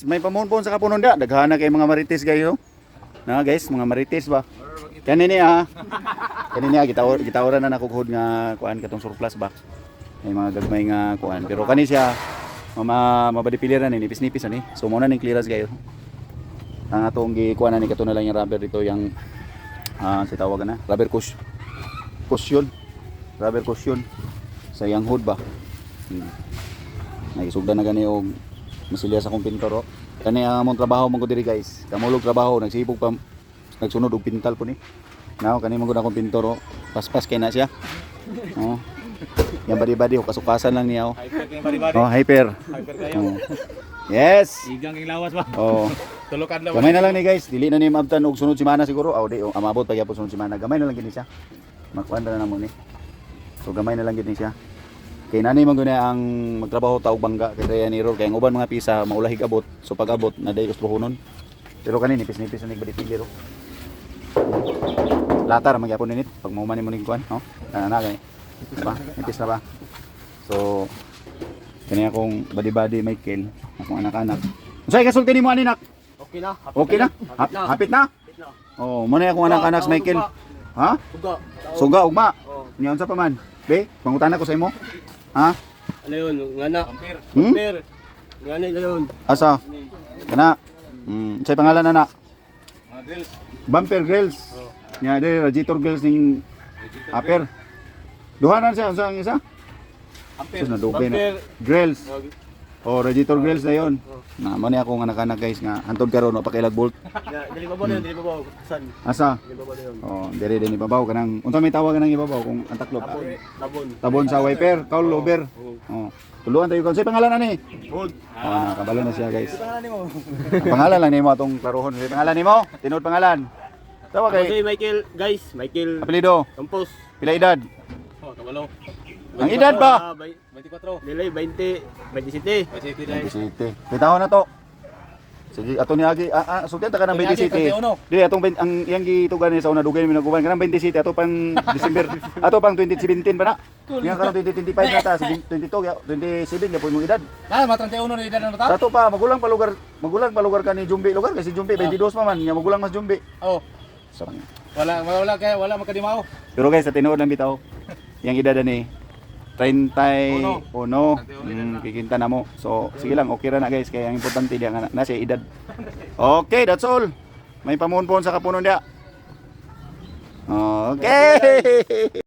May pamunpon sa kapunon da, daghana kay mga marites kayo. Na guys, mga marites ba? Kanini Kanini gitawran na nakughod nga kuan katong surplus ba. May mga gagmay nga kuan, pero kani siya mabadipiliran ni nipis-nipis ani. So mo na ning clearance kayo. Ang atong gikuan ni kato na lang yung rubber dito yung si tawagan na, rubber cushion. Rubber cushion sa yang hood ba. Nagisugdan na gani og masilya sa akong pintor. Kani ang among trabaho man ko diri guys. Kamulog trabaho, nagsipog pa nagsunod og pintal po ni. Now kani man gud akong pintor. Paspas kay na siya. Oh. Yang badi-badi kasukasan lang niya. Oh, hyper. Hyper kayo. Yes. Igang ing lawas ba? Oh. Tulukan lang. Gamay na lang ni guys. Dili na ni maabtan og sunod semana siguro. Di amabot pa gyapon sunod semana. Gamay na lang gid siya. Makuan na namo ni. So gamay na lang gid ni siya. Kay nani man gud ang magtrabaho taog bangga kay ni error kay ang uban mga pisa maulahig abot. So pag abot na day ustrohonon. Pero kani nipis-nipis ni badipili ro. Latar man gyapon ninit pag mauman ni mo ning kuan, no? Na gani. Diba? Nipis na ba? So kani akong badi-badi Michael, akong anak-anak. Unsay kasulti nimo ani nak? Okay na. Okay na? Hapit na? Oh, mo na akong anak-anak Michael. Ha? Suga. Suga ugma. Nya unsa pa man? Be, pangutana ko sa imo. Ha? Ano yun? Ngana. Hmm? Ampere. Ngana yun. Asa? Kana. Unsay pangalan ana? Grills. Bumper grills. Nya de radiator grills ning upper. Duha na siya unsa ang isa? Ampere. Na dugay na. Ampere. Grills. Oh, radiator grills na yon. Na mo ni akong anak-anak guys nga hantod karon wa pa kailag bolt. Dili ba yun? Dili ba? San? Asa? Dili ba yun? Oh, dire din ibabaw kanang unsa may tawag kanang ibabaw kung antaklop. Tabon. Tabon sa wiper, kaul over. Oh. Tuluan tayo kon. Say pangalan ani? Hold. Oh, nakabalo na siya guys. Pangalan nimo? Ang pangalan lang nimo atong klarohon. Say pangalan nimo? Tinud pangalan. Tawa Okay, kay Michael, guys. Michael apelyido. Campos. Pila edad? Oh, kabalo. Ang edad ba? 24. Dili 20, 27. 27. City. Bitaw na to. Sige, ato ni agi sultan ta kanang 20 city. Dili atong ang iyang gitugan ni sa una dugay mi naguban kanang 20 city ato pang December. Ato pang 2017 pa na. Iyang karong 2025 na ta, 22 27 ya po imong edad. Ah, matrante uno ni edad na ta? Ato pa magulang pa lugar ka ni Jumbi lugar kasi Jumbi 22 pa man, nya magulang mas Jumbi. Oh. So, Wala kaya wala makadimaw. pero guys, sa tinuod ng bitaw, iyang edad ni 31. Kikinta na mo. So, sige lang, okay ra na guys. Kaya ang importante diya nga na siya edad. Okay, that's all. May pamunpon sa kapunon diya. Okay.